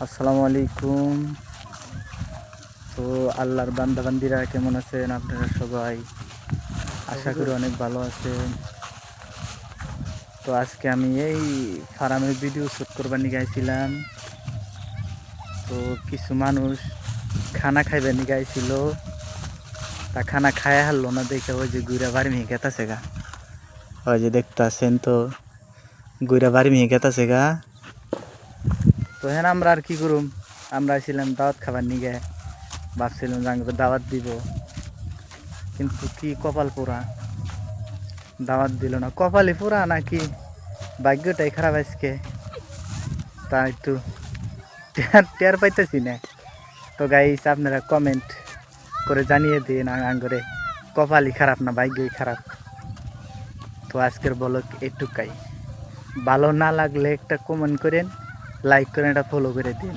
আসসালামু আলাইকুম। তো আল্লাহর বান্দাবান্দিরা কেমন আছেন আপনারা সবাই? আশা করি অনেক ভালো আছেন। তো আজকে আমি এই ফার্মের ভিডিও শ্যুট করবার নিয়ে গেছিলাম। তো কিছু মানুষ খানা খাইবার নিয়ে গাইছিল, তা খানা খায় হারলো না দেখে ওই যে গুইরা বাড়ি মিহি গেতাছে গা। ওই যে দেখতে আছেন তো গুইরা বাড়ি মিহি গেতাছে গা। তো হ্যাঁ, আমরা আর কি করুম, আমরা ছিলাম দাওয়াত খাবার নিয়ে, ভাবছিলাম যে আমাকে দাওয়াত দিব, কিন্তু কি কপাল পোড়া, দাওয়াত দিল না। কপালই পোড়া নাকি ভাগ্যটাই খারাপ আজকে, তা একটু টের পাইতেছি না। তো গাইস, আপনারা কমেন্ট করে জানিয়ে দিন আঙ্গরে কপালই খারাপ না ভাগ্যই খারাপ। তো আজকের ব্লগ এটুকাই। ভালো না লাগলে একটা কমেন্ট করেন, লাইক করেন, একটা ফলো করে দিন।